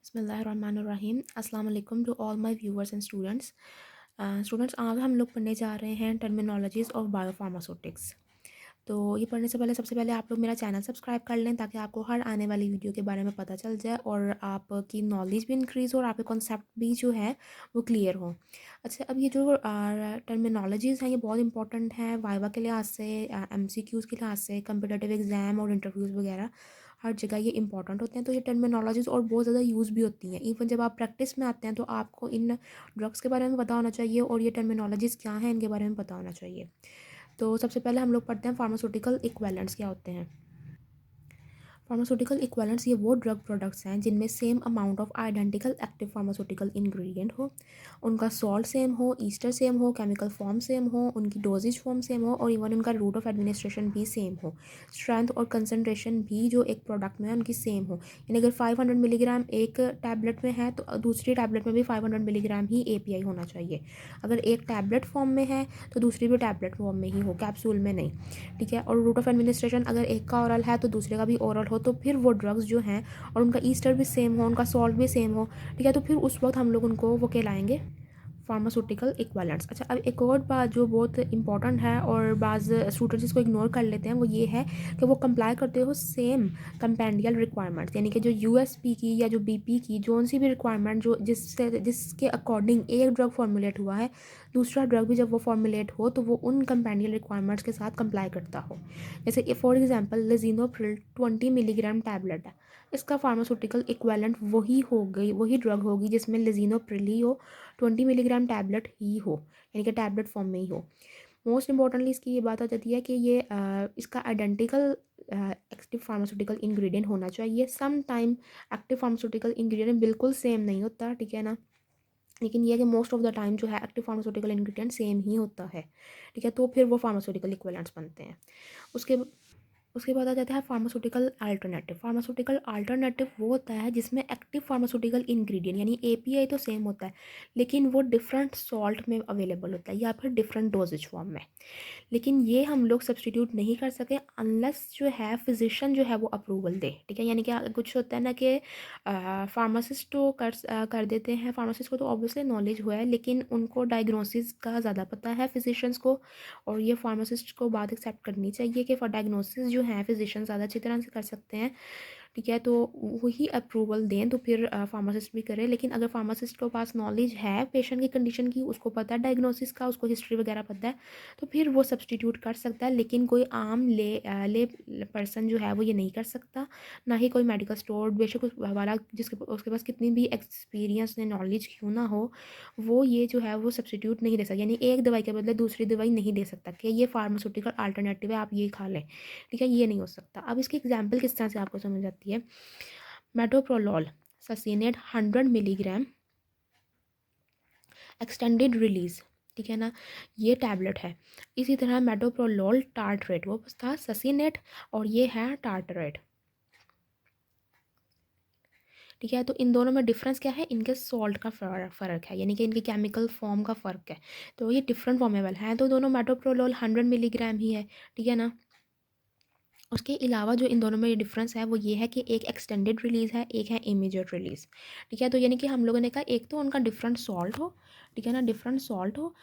बिस्मिल्लाहिर्रहमानिर्रहीम। अस्सलाम वालेकुम to all my viewers and students. आज हम लोग पढ़ने जा रहे हैं टर्मिनोलॉजीज़ ऑफ बायोफार्मास्यूटिक्स। तो ये पढ़ने से पहले सबसे पहले आप लोग मेरा चैनल सब्सक्राइब कर लें ताकि आपको हर आने वाली वीडियो के बारे में पता चल जाए और आपकी नॉलेज भी इंक्रीज़ हो और आपके कॉन्सेप्ट भी जो है वो क्लियर हो। अच्छा, अब ये जो टर्मिनोलॉजीज़ हैं ये बहुत इंपॉर्टेंट हैं वाइवा के लिहाज से, एमसीक्यूज़ के लिहाज से, कम्पिटिटिव एग्ज़ाम और इंटरव्यूज़ वगैरह हर जगह ये इंपॉर्टेंट होते हैं। तो ये टर्मिनोलॉजीज़ और बहुत ज़्यादा यूज़ भी होती हैं। इवन जब आप प्रैक्टिस में आते हैं तो आपको इन ड्रग्स के बारे में पता होना चाहिए और ये टर्मिनोलॉजीज़ क्या हैं इनके बारे में पता होना चाहिए। तो सबसे पहले हम लोग पढ़ते हैं फार्मास्यूटिकल इक्विवेलेंट्स क्या होते हैं। फार्मास्यूटिकल इक्विवेलेंट्स ये वो ड्रग प्रोडक्ट्स हैं जिनमें same amount of identical active pharmaceutical ingredient हो, उनका सॉल्ट सेम हो, ईस्टर सेम हो, केमिकल फॉर्म सेम हो, उनकी डोजेज फॉर्म सेम हो और इवन उनका रूट ऑफ एडमिनिस्ट्रेशन भी सेम हो। स्ट्रेंथ और कंसनट्रेशन भी जो एक प्रोडक्ट में है उनकी सेम हो। यानी अगर 500 मिलीग्राम एक टैबलेट में है तो दूसरी टैबलेट में भी 500 मिलीग्राम ही एपीआई होना चाहिए। अगर एक टैबलेट फॉर्म में है तो दूसरी भी टैबलेट फॉर्म में ही हो, कैप्सूल में नहीं। ठीक है। और रूट ऑफ एडमिनिस्ट्रेशन अगर एक का ओरल है तो दूसरे का भी ओरल हो तो फिर वो ड्रग्स जो हैं और उनका ईस्टर भी सेम हो, उनका सॉल्ट भी सेम हो, ठीक है, तो फिर उस वक्त हम लोग उनको वो कहलाएंगे फार्मास्यूटिकल इक्विवेलेंट्स। अच्छा, अब एक और बात जो बहुत इंपॉर्टेंट है और बाज़ स्टूडेंट्स इसको इग्नोर कर लेते हैं वो ये है कि वो कंप्लाई करते हो सेम कंपेंडियल रिक्वायरमेंट्स, यानी कि जो यूएसपी की या जो बीपी की जो सी भी रिक्वायरमेंट जो जिसके अकॉर्डिंग एक ड्रग फॉर्मुलेट हुआ है, दूसरा ड्रग भी जब वो फॉर्मुलेट हो तो वो उन कंपेंडियल रिक्वायरमेंट्स के साथ कंप्लाई करता हो। जैसे कि फॉर एग्जांपल लिजिनोप्रिल 20 मिलीग्राम टैबलेट है, इसका फार्मास्यूटिकल इक्विवेलेंट वही हो गई, वही ड्रग होगी जिसमें लिजिनोप्रिल ही हो, 20 मिलीग्राम टैबलेट ही हो, यानी कि टैबलेट फॉर्म में ही हो। मोस्ट इंपॉर्टेंटली इसकी ये बात आ जाती है कि ये इसका आइडेंटिकल एक्टिव फार्मास्यूटिकल इंग्रेडिएंट होना चाहिए। Some time active pharmaceutical ingredient बिल्कुल सेम नहीं होता, ठीक है ना, लेकिन ये है कि मोस्ट ऑफ द टाइम जो है एक्टिव फार्मास्यूटिकल इंग्रेडिएंट सेम ही होता है। ठीक है, तो फिर वो फार्मास्यूटिकल इक्विवेलेंट्स बनते हैं। उसके उसके बाद आ जाता है फार्मास्यूटिकल अल्टरनेटिव। फार्मास्यूटिकल अल्टरनेटिव वो होता है जिसमें एक्टिव फार्मास्यूटिकल इंग्रेडिएंट यानी एपीआई तो सेम होता है लेकिन वो डिफरेंट सॉल्ट में अवेलेबल होता है या फिर डिफरेंट डोजेज फॉर्म में। लेकिन ये हम लोग सब्सटीट्यूट नहीं कर सके अनलेस जो है फिजिशियन जो है वो अप्रूवल दे। ठीक है, यानी कि कुछ होता है ना कि फार्मासिस्ट तो कर देते हैं, फार्मासिस्ट को तो ऑब्वियसली नॉलेज हुआ है लेकिन उनको डायग्नोसिस का ज़्यादा पता है फिजिशियंस को, और ये फार्मासिस्ट को बात एक्सेप्ट करनी चाहिए कि डायग्नोसिस जो है फिजिशियन ज़्यादा अच्छी तरह से कर सकते हैं। ठीक है, तो वही अप्रूवल दें तो फिर फार्मासिस्ट भी करे। लेकिन अगर फार्मासिस्ट के पास नॉलेज है पेशेंट की कंडीशन की, उसको पता है डायग्नोसिस का, उसको हिस्ट्री वगैरह पता है, तो फिर वो सब्सटीट्यूट कर सकता है। लेकिन कोई आम ले पर्सन जो है वो ये नहीं कर सकता, ना ही कोई मेडिकल स्टोर बेशक उस वाला जिसके उसके पास कितनी भी एक्सपीरियंस ने नॉलेज क्यों ना हो, वो ये जो है वो सब्सटीट्यूट नहीं दे सकता, यानी एक दवाई के बदले दूसरी दवाई नहीं दे सकता कि ये फार्मास्यूटिकल अल्टरनेटिव है आप ये खा लें। ठीक है, ये नहीं हो सकता। अब इसकी एग्जाम्पल किस तरह से आपको समझ आती है। मेटोप्रोलॉल ससीनेट 100 मिलीग्राम एक्सटेंडेड रिलीज़, ठीक है ना, ये टैबलेट है। इसी तरह मेटोप्रोलॉल टार्टरेट वो था ससीनेट और ये है टार्टरेट। ठीक है, तो इन दोनों में डिफरेंस क्या है, इनके सॉल्ट का फ़र्क है, यानी कि इनके केमिकल फॉर्म का फ़र्क है। तो ये डिफरेंट फॉर्मेबल हैं तो दोनों मेटोप्रोलॉल 100 मिलीग्राम ही है। ठीक है ना। उसके अलावा जो इन दोनों में डिफरेंस है वो ये है कि एक एक्सटेंडेड रिलीज़ है, एक है इमीडिएट रिलीज़। ठीक है, तो यानी कि हम लोगों ने कहा एक तो उनका डिफरेंट सॉल्ट हो, ठीक है ना, डिफरेंट सॉल्ट हो,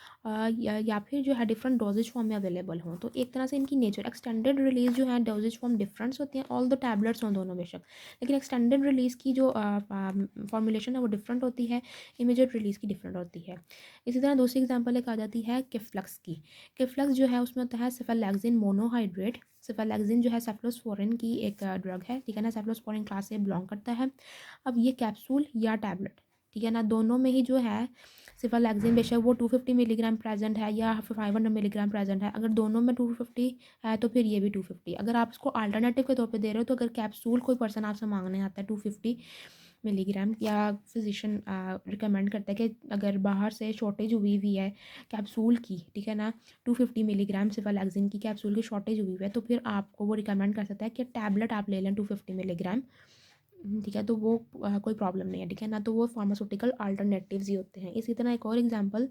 या फिर जो है डिफरेंट डोजेज फॉर्म में अवेलेबल हो। तो एक तरह से इनकी नेचर एक्सटेंडेड रिलीज़ जो है डोजेज फॉर्म डिफरेंस होती हैं, ऑल द टैबलेट्स हों दोनों बेशक, लेकिन एक्सटेंडेड रिलीज़ की जो फॉर्मुलेशन है वो डिफरेंट होती है, इमीडिएट रिलीज़ की डिफरेंट होती है। इसी तरह दूसरी एग्जाम्पल एक आ जाती है किफ्लक्स की। किफ्लक्स जो है उसमें होता है सेफालैक्सिन मोनोहाइड्रेट। सेफालैक्सिन जो है सेफलोस्पोरिन की एक ड्रग है, ठीक है ना, सेफलोस्पोरिन क्लास से बिलोंग करता है। अब ये कैप्सूल या टैबलेट, ठीक है ना, दोनों में ही जो है सेफालैक्सिन बेशक वो 250 मिलीग्राम प्रेजेंट है या 500 मिलीग्राम प्रेजेंट है, अगर दोनों में 250 है तो फिर ये भी 250। अगर आप इसको अल्टरनेटिव के तौर पे दे रहे हो तो अगर कैप्सूल कोई पर्सन आपसे मांगने आता है 250 मिलीग्राम या फिजिशियन रिकमेंड करता है कि अगर बाहर से शॉर्टेज हुई है कैप्सूल की, ठीक है ना, 250 मिलीग्राम सिफालैक्सिन की कैप्सूल की शॉर्टेज हुई है तो फिर आपको वो रिकमेंड कर सकता है कि टैबलेट आप ले लें 250 मिलीग्राम। ठीक है, तो वो कोई प्रॉब्लम नहीं है। ठीक है ना, तो वो फार्मास्यूटिकल अल्टरनेटिव्स ही होते हैं। इसी तरह एक और एग्जांपल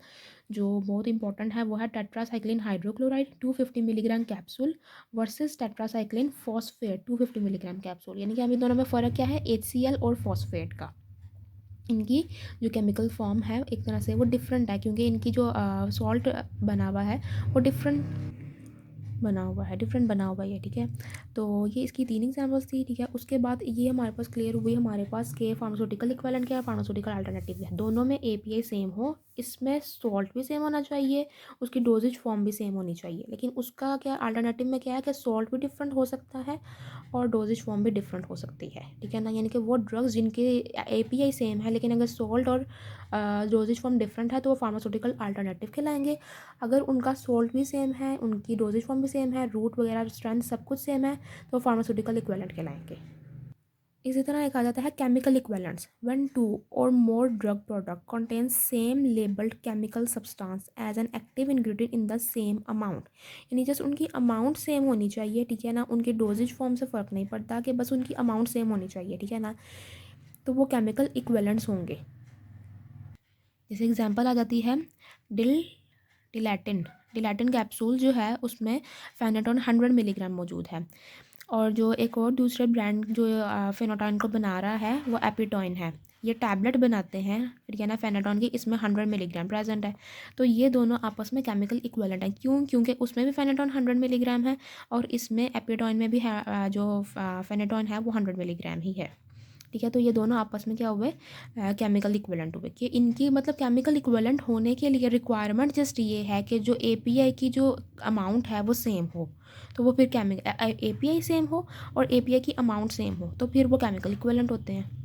जो बहुत इंपॉर्टेंट है वो है tetracycline hydrochloride 250 milligram capsule versus tetracycline phosphate 250 milligram capsule. यानी कि अभी दोनों में फ़र्क क्या है, HCl और फॉस्फेट का। इनकी जो केमिकल फॉर्म है एक तरह से वो डिफरेंट है, क्योंकि इनकी जो सॉल्ट बना हुआ है वो डिफरेंट बना हुआ है, ठीक है। तो ये इसकी 3 एग्जांपल्स थी, ठीक है। उसके बाद ये हमारे पास क्लियर हुई हमारे पास के फार्मास्यूटिकल इक्विवेलेंट क्या है, फार्मास्यूटिकल अल्टरनेटिव क्या है। दोनों में एपीआई सेम हो, इसमें सॉल्ट भी सेम होना चाहिए, उसकी डोजेज फॉर्म भी सेम होनी चाहिए। लेकिन उसका क्या अल्टरनेटिव में क्या है कि सॉल्ट भी डिफरेंट हो सकता है और डोजेज फॉर्म भी डिफरेंट हो सकती है, ठीक है ना। यानी कि वो ड्रग्स जिनके एपीआई सेम है लेकिन अगर सॉल्ट और डोजेज फॉर्म डिफरेंट है तो वो फार्मास्यूटिकल अल्टरनेटिव कहलाएंगे। अगर उनका सॉल्ट भी सेम है, उनकी डोजेज फॉर्म भी सेम है, रूट वगैरह स्ट्रेंथ सब कुछ सेम है, तो फार्मास्यूटिकल इक्विवेलेंट कहलाएंगे। इसी तरह एक आ जाता है केमिकल इक्विवेलेंट्स, व्हेन टू और more drug product contain same labelled chemical substance as an active ingredient in the same amount. यानी जस्ट उनकी अमाउंट सेम होनी चाहिए, ठीक है ना। उनके डोजेज फॉर्म से फ़र्क नहीं पड़ता कि बस उनकी अमाउंट सेम होनी चाहिए, ठीक है ना। तो वो केमिकल इक्विवेलेंट्स होंगे। जैसे एग्जांपल आ जाती है डिल डिलैटिन डिलैटिन कैप्सूल जो है उसमें फेनेटोन 100 मिलीग्राम मौजूद है। और जो एक और दूसरे ब्रांड जो फेनोटॉन को बना रहा है वो एपिटॉइन है। ये टैबलेट बनाते हैं, ठीक है ना, फेनाटॉन की, इसमें 100 मिलीग्राम प्रेजेंट है। तो ये दोनों आपस में केमिकल इक्विवेलेंट है। क्यों? क्योंकि उसमें भी फेनाटॉन 100 मिलीग्राम है और इसमें एपिटॉइन में भी है, जो फेनाटॉन है वो 100 मिलीग्राम ही है, ठीक है। तो ये दोनों आपस में क्या हुए, केमिकल इक्विवेलेंट हुए। कि इनकी मतलब केमिकल इक्विवेलेंट होने के लिए रिक्वायरमेंट जस्ट ये है कि जो एपीआई की जो अमाउंट है वो सेम हो, तो वो फिर केमिकल एपीआई सेम हो और एपीआई की अमाउंट सेम हो तो फिर वो केमिकल इक्विवेलेंट होते हैं।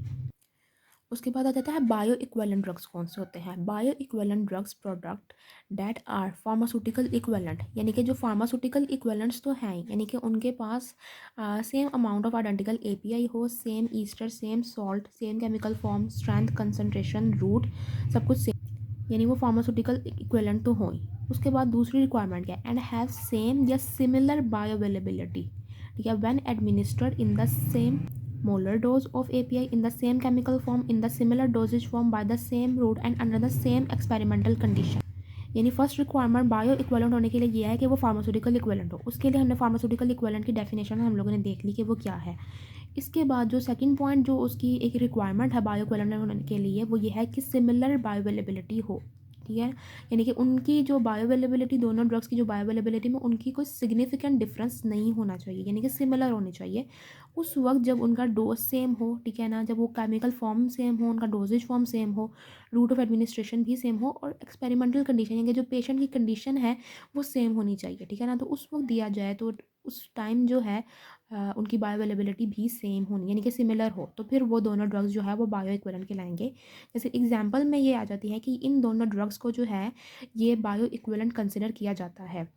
उसके बाद आ जाता है बायो इक्विवेलेंट ड्रग्स कौन से होते हैं। Bioequivalent drugs product that are pharmaceutical equivalent, यानी कि जो फार्मास्यूटिकल इक्विवेलेंट्स तो हैं, यानी कि उनके पास same amount of identical API हो, same ester, same salt, same chemical form, strength, concentration, route, सब कुछ सेम, यानी वो फार्मास्यूटिकल इक्विवेलेंट तो हो ही। उसके बाद दूसरी रिक्वायरमेंट क्या है, एंड हैव सेम या सिमिलर बायो अवेलेबिलिटी, ठीक है, when administered in the same molar dose of API in the same chemical form in the similar dosage form by the same route and under the same experimental condition। यानी first requirement bio equivalent होने के लिए ये है कि वो pharmaceutical equivalent हो। उसके लिए हमने फार्मास्यूटिकल इक्विवेलेंट की डेफिनेशन हम लोगों ने देख ली कि वो क्या है। इसके बाद जो सेकंड पॉइंट जो उसकी एक रिक्वायरमेंट है बायो इक्विवेलेंट होने के लिए वो ये है कि सिमिलर बायो अवेलेबिलिटी हो, ठीक है। यानी कि उनकी जो बायो अवेलेबिलिटी, दोनों ड्रग्स की जो बायो अवेलेबिलिटी में उनकी कोई सिग्निफिकेंट डिफरेंस नहीं होना चाहिए, यानी कि सिमिलर होनी चाहिए उस वक्त जब उनका डोज सेम हो, ठीक है ना, जब वो केमिकल फॉर्म सेम हो, उनका डोजेज फॉर्म सेम हो, रूट ऑफ एडमिनिस्ट्रेशन भी सेम हो और एक्सपेरिमेंटल कंडीशन यानी कि जो पेशेंट की कंडीशन है वो सेम होनी चाहिए, ठीक है ना। तो उस वक्त दिया जाए तो उस टाइम जो है उनकी बायो अवेलेबिलिटी भी सेम होनी, यानी कि सिमिलर हो, तो फिर वो दोनों ड्रग्स जो है वो बायो इक्विवेलेंट कहलाएंगे। जैसे एग्जांपल में ये आ जाती है कि इन दोनों ड्रग्स को जो है ये बायो इक्विवेलेंट कंसिडर किया जाता है।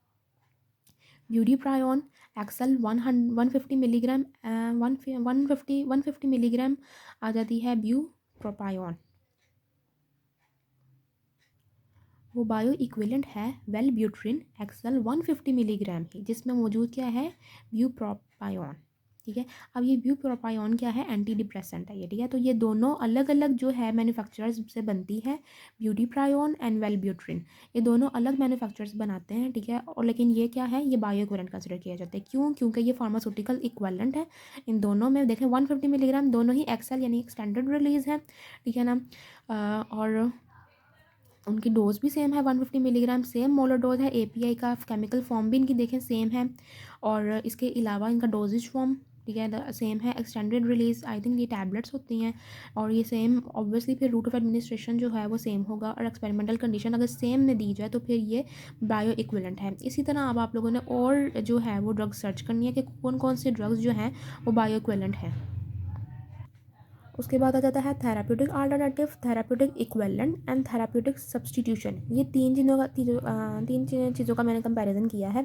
ब्यूटीप्रायोन एक्सल 150 मिलीग्राम, 150 मिलीग्राम आ जाती है ब्यूप्रोपायोन, वो बायो इक्विवेलेंट है वेलब्यूट्रिन एक्सल 150 मिलीग्राम ही, जिसमें मौजूद क्या है, ब्यूप्रोपायोन, ठीक है। अब ये ब्यूप्रोपायोन क्या है, एंटी डिप्रेसेंट है ये, ठीक है। तो ये दोनों अलग अलग जो है मैन्युफैक्चरर्स से बनती है, ब्यूटीप्रायोन एंड वेलब्यूट्रिन, ये दोनों अलग मैन्युफैक्चरर्स बनाते हैं, ठीक है। और लेकिन ये क्या है, ये बायो इक्विवेलेंट कंसिडर किया जाता है। क्यों? क्योंकि ये फार्मास्यूटिकल इक्विवेलेंट है। इन दोनों में देखें 150 मिलीग्राम, दोनों ही एक्सेल यानी एक्सटेंडेड रिलीज़ है, ठीक है ना। और उनकी डोज भी सेम है 150 मिलीग्राम, सेम मोलर डोज है, एपीआई का केमिकल फॉर्म भी इनकी देखें सेम है और इसके अलावा इनका डोजेज फॉर्म, ठीक है, सेम है, एक्सटेंडेड रिलीज, आई थिंक ये टैबलेट्स होती हैं और ये सेम ऑब्वियसली फिर रूट ऑफ एडमिनिस्ट्रेशन जो है वो सेम होगा और एक्सपेरिमेंटल कंडीशन अगर सेम ने दी जाए तो फिर ये बायो इक्विवेलेंट है। इसी तरह अब आप लोगों ने और जो है वो ड्रग्स सर्च करनी है कि कौन कौन से ड्रग्स जो हैं वो बायो इक्विवेलेंट हैं। उसके बाद आ जाता है therapeutic alternative, therapeutic equivalent and therapeutic substitution. ये तीन चीज़ों का मैंने कंपैरिजन किया है।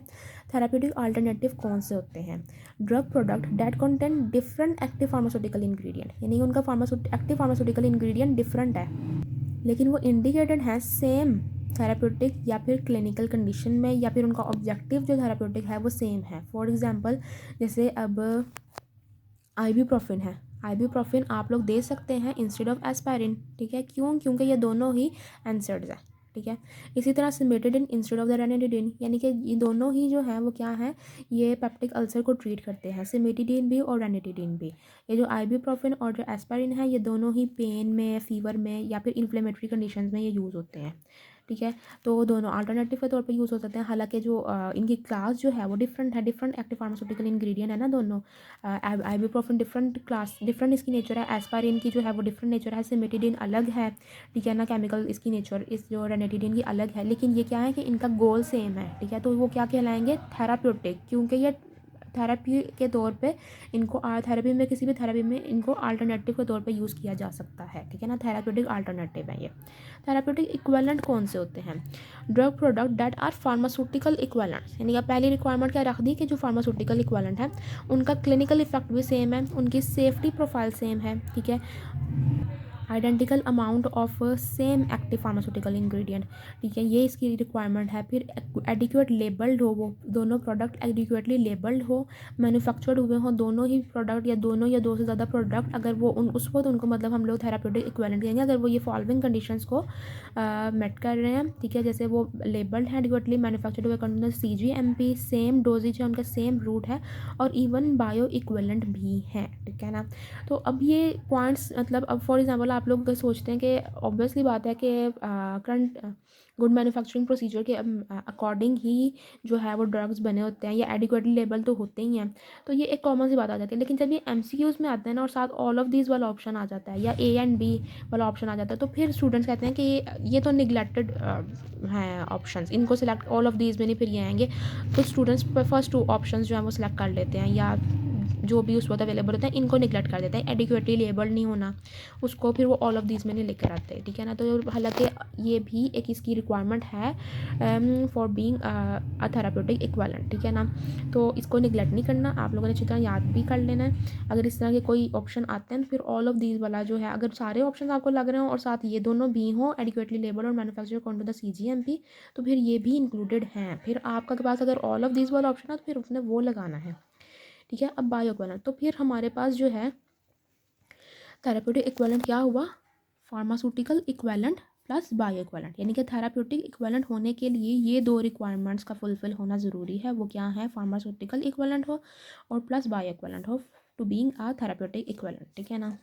थेराप्यूटिक अल्टरनेटिव कौन से होते हैं, drug product that contain different active pharmaceutical ingredient, यानी उनका एक्टिव फार्मास्यूटिकल इंग्रेडिएंट डिफरेंट है लेकिन वो इंडिकेटेड है सेम थेराप्यूटिक या फिर क्लिनिकल कंडीशन में, या फिर उनका ऑब्जेक्टिव जो थेराप्यूटिक है वो सेम है। फॉर एग्जांपल जैसे अब आइबुप्रोफेन है, आइबुप्रोफेन आप लोग दे सकते हैं इंस्टेड ऑफ एस्पायरिन, ठीक है। क्यों? क्योंकि ये दोनों ही एनसेड्स हैं, ठीक है। इसी तरह cimetidine instead of the ranitidine, यानी कि ये दोनों ही जो है वो क्या है, ये पेप्टिक अल्सर को ट्रीट करते हैं, सिमेटिडिन भी और रेनिटिडिन भी। ये जो आइबुप्रोफेन और जो एस्पारिन है ये दोनों ही पेन में, फीवर में या फिर इन्फ्लेमेटरी कंडीशंस में ये यूज़ होते हैं, ठीक है। तो दोनों अल्टरनेटिव के तौर पे यूज़ हो सकते हैं। हालांकि जो इनकी क्लास जो है वो डिफरेंट है, डिफरेंट एक्टिव फार्मास्यूटिकल इंग्रेडिएंट है ना दोनों। आइबुप्रोफेन डिफरेंट क्लास, डिफरेंट इसकी नेचर है, एस्पारिन की जो है वो डिफरेंट नेचर है, सिमेटिडिन अलग है, ठीक है ना, केमिकल इसकी नेचर, इस जो रेनिटिडिन की अलग है। लेकिन ये क्या है कि इनका गोल सेम है, ठीक है। तो वो क्या कहलाएंगे, थेराप्यूटिक, क्योंकि ये थेरेपी के तौर पे इनको थेरेपी में, किसी भी थेरेपी में इनको अल्टरनेटिव के तौर पे यूज़ किया जा सकता है, ठीक है ना। थेराप्यूटिक अल्टरनेटिव है ये। थेराप्यूटिक इक्विवेलेंट कौन से होते हैं, drug product that are pharmaceutical equivalent, यानी कि पहली रिक्वायरमेंट क्या रख दी कि जो फार्मास्यूटिकल इक्विवेलेंट है उनका क्लिनिकल इफेक्ट भी सेम है, उनकी सेफ्टी प्रोफाइल सेम है, ठीक है, identical amount of same active pharmaceutical ingredient, ठीक है, ये इसकी रिक्वायरमेंट है। फिर एडिक्वेट लेबल्ड हो, वो दोनों प्रोडक्ट एडिक्वेटली लेबल्ड हो, मैन्युफैक्चर्ड हुए हों दोनों ही प्रोडक्ट, या दोनों या दो से ज़्यादा प्रोडक्ट, अगर वो उस वक्त उनको मतलब हम लोग थेराप्यूटिक इक्विवेलेंट कहेंगे अगर वो ये फॉलोइंग कंडीशंस को मेट कर रहे हैं, ठीक है। जैसे वो लेबल्ड है, एडिक्वेटली मैन्युफैक्चर्ड हुए कंटेनर CGMP, सेम डोजेज है उनका, सेम रूट है, और इवन बायो इक्विवेलेंट भी हैं, ठीक है ना। तो अब ये पॉइंट्स मतलब, अब फॉर एग्जांपल आप लोग सोचते हैं कि ऑब्वियसली बात है कि करंट गुड मैन्युफैक्चरिंग प्रोसीजर के अकॉर्डिंग ही जो है वो ड्रग्स बने होते हैं, या एडिक्वेटली लेबल तो होते ही हैं। तो ये एक कॉमन सी बात आ जाती है। लेकिन जब ये MCQs में आते हैं ना और साथ ऑल ऑफ दीज वाला ऑप्शन आ जाता है, या A and B वाला ऑप्शन आ जाता है, तो फिर स्टूडेंट्स कहते हैं कि ये तो निगलेक्टेड हैं ऑप्शंस, इनको सिलेक्ट, ऑल ऑफ दीज में नहीं फिर ये आएंगे। तो स्टूडेंट्स फर्स्ट 2 ऑप्शन जो है वो सिलेक्ट कर लेते हैं, या जो भी उस वक्त अवेलेबल होता है इनको निगलेक्ट कर देते हैं, एडिक्वेटली लेबल्ड नहीं होना उसको फिर वो ऑल ऑफ दीज में नहीं लेकर आते, ठीक है ना। तो हालांकि ये भी एक इसकी रिक्वायरमेंट है for being a therapeutic equivalent, ठीक है ना। तो इसको निगलेक्ट नहीं करना, आप लोगों ने अच्छी तरह याद भी कर लेना है। अगर इस तरह के कोई ऑप्शन आते हैं तो फिर ऑल ऑफ दीज वाला जो है, अगर सारे ऑप्शन आपको लग रहे हो और साथ ये दोनों भी हों, एडिक्वेटली लेबल और manufacture according to the CGMP, तो फिर ये भी इंक्लूडेड हैं। फिर आपका के पास अगर ऑल ऑफ दीज वाला ऑप्शन है तो फिर उसने वो लगाना है, ठीक है। अब बायो इक्विवेलेंट, तो फिर हमारे पास जो है थेराप्यूटिक इक्विवेलेंट क्या हुआ, pharmaceutical equivalent plus bio equivalent, यानी कि थेराप्यूटिक इक्विवेलेंट होने के लिए ये 2 रिक्वायरमेंट्स का फुलफिल होना ज़रूरी है। वो क्या है, फार्मास्यूटिकल इक्विवेलेंट हो और प्लस बायो इक्विवेलेंट हो to being a therapeutic equivalent, ठीक है ना।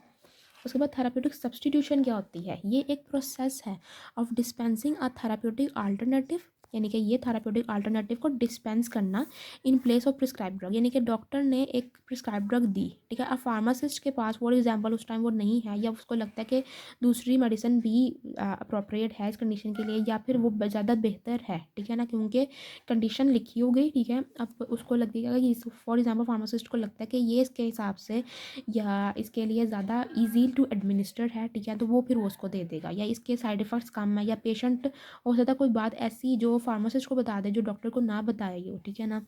उसके बाद थेराप्यूटिक सब्सटीट्यूशन क्या होती है, ये एक प्रोसेस है of dispensing a therapeutic alternative, यानी कि ये थेराप्यूटिक अल्टरनेटिव को डिस्पेंस करना in place of prescribe drug, यानी कि डॉक्टर ने एक प्रिस्क्राइब ड्रग दी, ठीक है। अब फार्मासिस्ट के पास फॉर एग्जांपल उस टाइम वो नहीं है, या उसको लगता है कि दूसरी मेडिसिन भी अप्रोप्रिएट है इस कंडीशन के लिए, या फिर वो ज़्यादा बेहतर है, ठीक है ना, क्योंकि कंडीशन लिखी हो गई, ठीक है। अब उसको लगेगा कि फॉर एग्जाम्पल फार्मासिस्ट को लगता है कि ये इसके हिसाब से या इसके लिए ज़्यादा ईजी टू एडमिनिस्टर है, ठीक है, तो वो फिर वो उसको दे देगा, या इसके साइड इफ़ेक्ट्स कम है, या पेशेंट हो सकता है कोई बात ऐसी जो फार्मासिस्ट को बता दे जो डॉक्टर को ना बताएगी हो, ठीक है ना।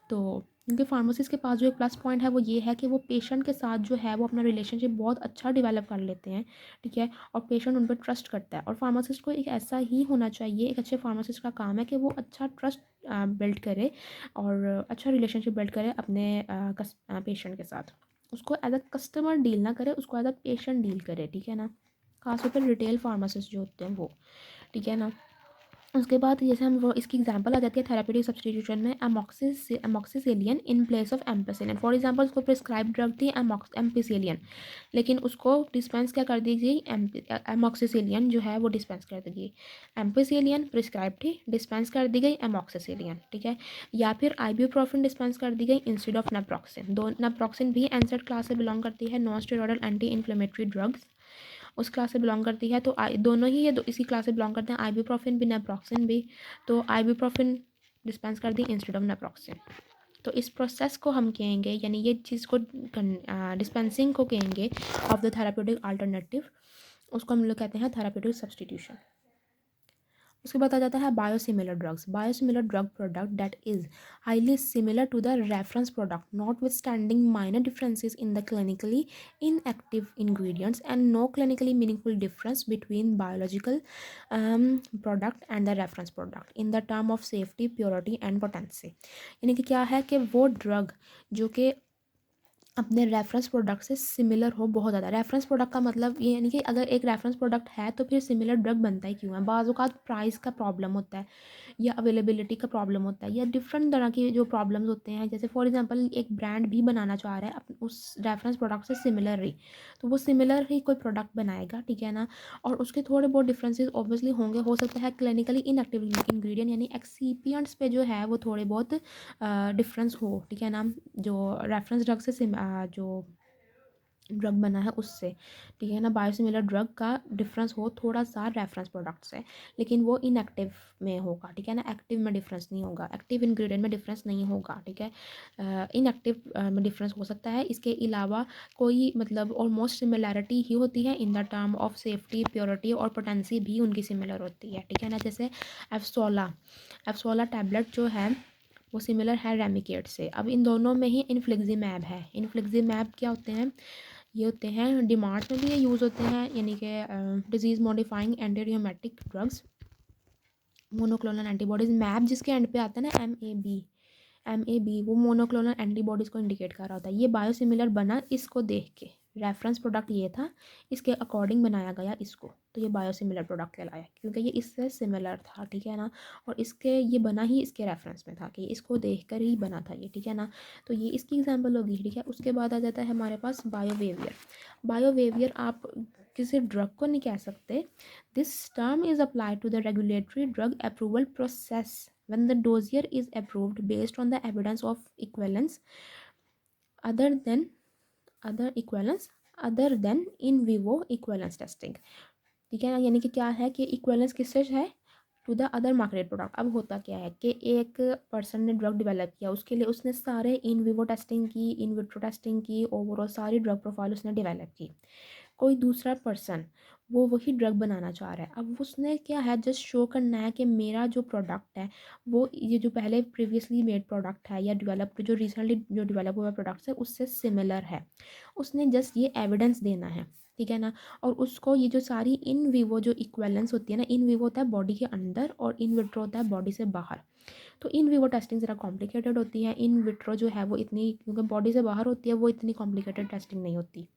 तो क्योंकि फार्मासिस्ट के पास जो एक प्लस पॉइंट है वो ये है कि वो पेशेंट के साथ जो है वो अपना रिलेशनशिप बहुत अच्छा डेवलप कर लेते हैं, ठीक है, और पेशेंट उन पर ट्रस्ट करता है। और फार्मासिस्ट को एक ऐसा ही होना चाहिए, एक अच्छे फार्मासिस्ट का काम है कि वो अच्छा ट्रस्ट बिल्ड करे और अच्छा रिलेशनशिप बिल्ड करे अपने पेशेंट के साथ। उसको एज अ कस्टमर डील ना करे, उसको एज अ पेशेंट डील करे, ठीक है ना। खासतौर पर रिटेल फार्मासिस्ट जो होते हैं वो, ठीक है ना। उसके बाद जैसे हम वो इसकी एग्जांपल आ जाती है थेराप्यूटिक सब्सटीट्यूशन में, amoxicillin in place of ampicillin. For example उसको प्रिस्क्राइब ड्रग थी एम्पेसिलिन, लेकिन उसको डिस्पेंस क्या कर दी गई, एमॉक्सिसिलिन जो है वो डिस्पेंस कर दी गई। एम्पेसिलिन प्रिस्क्राइब थी, डिस्पेंस कर दी गई एमॉक्सिसिलिन, ठीक है। या फिर आइबुप्रोफेन डिस्पेंस कर दी गई इंस्टेड ऑफ नेप्रोक्सिन। दो नेप्रोक्सिन भी एनसेड क्लास से बिलोंग करती है, non steroidal anti inflammatory drugs उस क्लास से बिलोंग करती है। तो दोनों ही ये इसी क्लास से बिलोंग करते हैं, आइबुप्रोफेन भी नेप्रोक्सिन भी। तो आइबुप्रोफेन डिस्पेंस कर दी इंस्टेड ऑफ नेप्रोक्सिन। तो इस प्रोसेस को हम कहेंगे, यानी ये चीज़ को डिस्पेंसिंग को कहेंगे ऑफ द थेराप्यूटिक अल्टरनेटिव, उसको हम लोग कहते हैं थेराप्यूटिक सब्सटीट्यूशन। उसके बाद आ जाता है biosimilar drugs. Biosimilar drug product that is highly similar to the reference product notwithstanding minor differences in the clinically inactive ingredients and no clinically meaningful difference between biological product and the reference product in the term of safety, purity and potency। यानी कि क्या है कि वो drug जो कि अपने reference product से सिमिलर हो बहुत ज़्यादा। रेफरेंस प्रोडक्ट का मतलब ये यानी कि अगर एक रेफरेंस प्रोडक्ट है तो फिर सिमिलर ड्रग बनता ही क्यों है? बाज़ औक़ात प्राइस का प्रॉब्लम होता है या अवेलेबिलिटी का प्रॉब्लम होता है या डिफरेंट तरह की जो प्रॉब्लम्स होते हैं। जैसे फॉर एग्जांपल एक ब्रांड भी बनाना चाह रहा है उस रेफरेंस प्रोडक्ट से सिमिलर ही, तो वो सिमिलर ही कोई प्रोडक्ट बनाएगा, ठीक है ना? और उसके थोड़े बहुत डिफरेंसेस ऑब्वियसली होंगे। हो सकता है क्लिनिकली इनएक्टिव इंग्रेडिएंट यानी एक्सिपिएंट्स पे जो है वो थोड़े बहुत डिफरेंस हो, ठीक है ना? जो रेफरेंस ड्रग से जो ड्रग बना है उससे, ठीक है ना? बायोसिमिलर ड्रग का डिफरेंस हो थोड़ा सा रेफरेंस प्रोडक्ट से, लेकिन वो इनएक्टिव में होगा, ठीक है ना? एक्टिव में डिफरेंस नहीं होगा, एक्टिव इंग्रेडिएंट में डिफरेंस नहीं होगा, ठीक है? इनएक्टिव में डिफरेंस हो सकता है। इसके अलावा कोई मतलब ऑलमोस्ट सिमिलैरिटी ही होती है in the term of safety, purity और पोटेंसी भी उनकी सिमिलर होती है, ठीक है ना? जैसे एफसोला टैबलेट जो है वो सिमिलर है रेमिकेट से। अब इन दोनों में ही इन्फ्लिक्सिमैब है। इन्फ्लिक्सिमैब क्या होते हैं? ये होते हैं डीमार्ट में भी ये यूज़ होते हैं, यानी कि disease modifying anti rheumatic drugs, monoclonal antibodies. MAb जिसके एंड पे आता है ना, एम ए बी, वो मोनोक्लोनल एंटीबॉडीज़ को इंडिकेट कर रहा होता है। ये बायोसिमिलर बना इसको देख के, रेफरेंस प्रोडक्ट ये था, इसके अकॉर्डिंग बनाया गया इसको, तो ये बायोसिमिलर प्रोडक्ट कहलाया क्योंकि ये इससे सिमिलर था, ठीक है ना? और इसके ये बना ही इसके रेफरेंस में था कि इसको देख कर ही बना था ये, ठीक है ना? तो ये इसकी एग्जाम्पल होगी, ठीक है? उसके बाद आ जाता है हमारे पास बायोवेवियर। बायोवेवियर आप किसी ड्रग को नहीं कह सकते। This term is applied to the regulatory drug approval process when the dossier is approved based on the evidence of equivalence other than other equivalence other than in vivo equivalence testing, ठीक है ना? यानी कि क्या है कि equivalence किससे है? To the other marketed product. अब होता क्या है कि एक पर्सन ने ड्रग डेवलप किया, उसके लिए उसने सारे इन विवो टेस्टिंग की, इन विट्रो टेस्टिंग की, ओवरऑल सारी ड्रग प्रोफाइल उसने डेवलप की। कोई दूसरा पर्सन वो वही ड्रग बनाना चाह रहा है। अब उसने क्या है, जस्ट शो करना है कि मेरा जो प्रोडक्ट है वो ये जो पहले प्रीवियसली मेड प्रोडक्ट है या डेवलप जो रिसेंटली जो डेवलप हुआ प्रोडक्ट्स है उससे सिमिलर है। उसने जस्ट ये एविडेंस देना है, ठीक है ना? और उसको ये जो सारी इन विवो जो इक्वेलेंस होती है ना, इन विवो होता है बॉडी के अंदर और इन विट्रो होता है बॉडी से बाहर। तो इन विवो टेस्टिंग ज़रा कॉम्प्लिकेटेड होती है, इन विट्रो जो है वो इतनी, क्योंकि बॉडी से बाहर होती है, वो इतनी कॉम्प्लिकेटेड टेस्टिंग नहीं होती।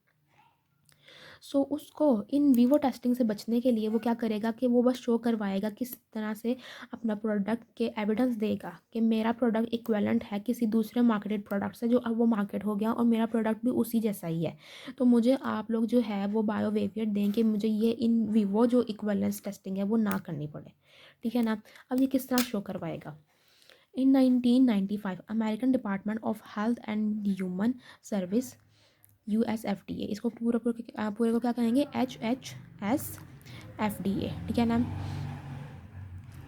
सो उसको इन विवो टेस्टिंग से बचने के लिए वो क्या करेगा कि वो बस शो करवाएगा, किस तरह से अपना प्रोडक्ट के एविडेंस देगा कि मेरा प्रोडक्ट इक्विवेलेंट है किसी दूसरे मार्केटेड प्रोडक्ट से जो अब वो मार्केट हो गया और मेरा प्रोडक्ट भी उसी जैसा ही है। तो मुझे आप लोग जो है वो बायोवेवियर दें कि मुझे ये इन विवो जो इक्विवेलेंस टेस्टिंग है वो ना करनी पड़े, ठीक है ना? अब ये किस तरह शो करवाएगा? In 1995, American Department of Health and Human Service USFDA, इसको पूरे को क्या कहेंगे? HHS FDA, ठीक है ना?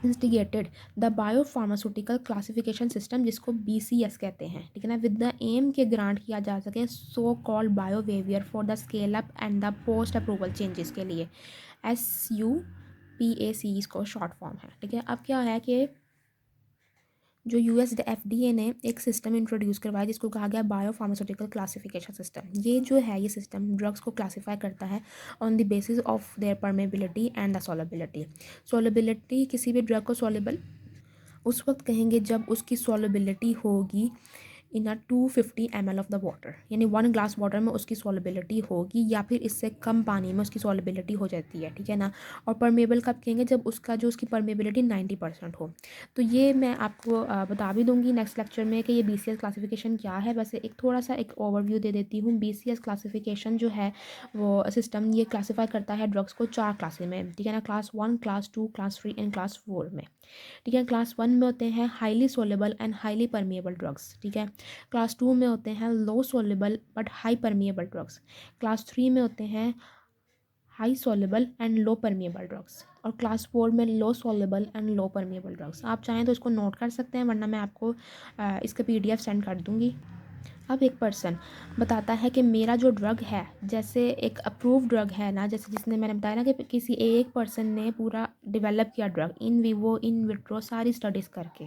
Instigated the biopharmaceutical classification system, जिसको BCS कहते हैं, ठीक है ना? With the M K grant किया जा सके so called biowaiver for the scale up and the post approval changes के लिए। SUPAC इसको शॉर्ट फॉर्म है, ठीक है? अब क्या है कि जो US FDA ने एक सिस्टम इंट्रोड्यूस करवाया जिसको कहा गया बायो फार्मास्यूटिकल क्लासिफिकेशन सिस्टम। ये जो है ये सिस्टम ड्रग्स को क्लासीफाई करता है on the basis of their permeability and the solubility. Solubility, किसी भी ड्रग को सॉलेबल उस वक्त कहेंगे जब उसकी सॉलेबिलिटी होगी इन 250 ml ऑफ द वाटर, यानी 1 ग्लास वाटर में उसकी सॉलेबिलिटी होगी या फिर इससे कम पानी में उसकी सॉलेबिलिटी हो जाती है, ठीक है ना? और परमेबल कब कहेंगे? जब उसकी परमेबिलिटी 90% हो। तो ये मैं आपको बता भी दूंगी नेक्स्ट लेक्चर में कि ये BCS क्लासिफिकेशन क्या है। वैसे एक थोड़ा सा एक ओवरव्यू दे देती हूँ। BCS क्लासिफिकेशन जो है वो सिस्टम ये क्लासीफाई करता है ड्रग्स को 4 क्लासे में, ठीक है ना? Class 1, class 2, class 3 and class 4 में, ठीक है? क्लास 1 में होते हैं highly soluble and highly permeable drugs, ठीक है? क्लास 2 में होते हैं low soluble but high permeable drugs. Class 3 में होते हैं high soluble and low permeable drugs. और क्लास 4 में low soluble and low permeable drugs. आप चाहें तो इसको नोट कर सकते हैं, वरना मैं आपको इसका PDF सेंड कर दूँगी। अब एक पर्सन बताता है कि मेरा जो ड्रग है, जैसे एक अप्रूव ड्रग है ना, जैसे जिसने मैंने बताया ना कि किसी एक पर्सन ने पूरा डेवलप किया drug in vivo in vitro सारी स्टडीज़ करके,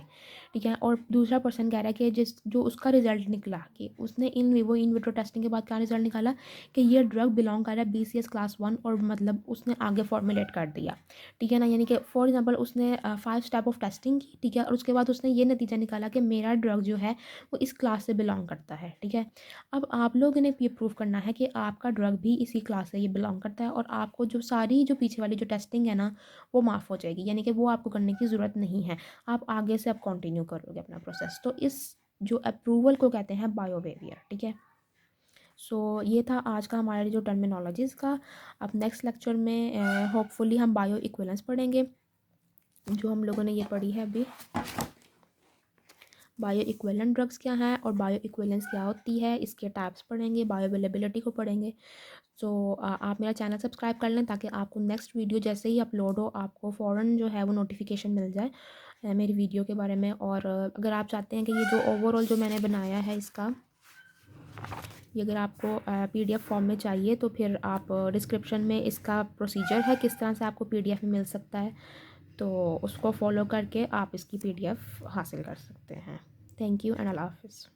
ठीक है। और दूसरा पर्सन कह रहा है कि जो उसका रिजल्ट निकला कि उसने in vivo in vitro testing के बाद क्या रिजल्ट निकाला कि ये ड्रग बिलोंग कर रहा है BCS क्लास 1 और मतलब उसने आगे फॉर्मुलेट कर दिया, ठीक है ना। यानी कि फॉर एग्जांपल उसने 5 स्टेप ऑफ टेस्टिंग की, ठीक है, और उसके बाद उसने ये नतीजा निकाला कि मेरा ड्रग जो है वो इस क्लास से बिलोंग करता है, ठीक है। अब आप लोगों ने ये प्रूव करना है कि आपका ड्रग भी इसी क्लास से ये बिलोंग करता है और आपको जो सारी जो पीछे वाली जो टेस्टिंग है ना वो माफ़ हो जाएगी, यानी कि वो आपको करने की ज़रूरत नहीं है, आप आगे से आप कंटिन्यू करोगे अपना प्रोसेस। तो इस जो अप्रूवल को कहते हैं बायोवेवियर, ठीक है। सो ये था आज का हमारा जो टर्मिनोलॉजीज़ का। अब नेक्स्ट लेक्चर में होपफुली हम बायो इक्विवेलेंस पढ़ेंगे, जो हम लोगों ने ये पढ़ी है अभी। बायो इक्विवेलेंट ड्रग्स क्या हैं और बायो इक्विवेलेंस क्या होती है, इसके टाइप्स पढ़ेंगे, बायो अवेलेबिलिटी को पढ़ेंगे। सो आप मेरा चैनल सब्सक्राइब कर लें ताकि आपको नेक्स्ट वीडियो जैसे ही अपलोड हो आपको फ़ौरन जो है वो नोटिफिकेशन मिल जाए मेरी वीडियो के बारे में। और अगर आप चाहते हैं कि ये जो ओवरऑल जो मैंने बनाया है इसका, ये अगर आपको PDF फॉर्म में चाहिए तो फिर आप डिस्क्रिप्शन में इसका प्रोसीजर है किस तरह से आपको PDF में मिल सकता है, तो उसको फॉलो करके आप इसकी PDF हासिल कर सकते हैं। थैंक यू एंड अल्लाह हाफ़िज़।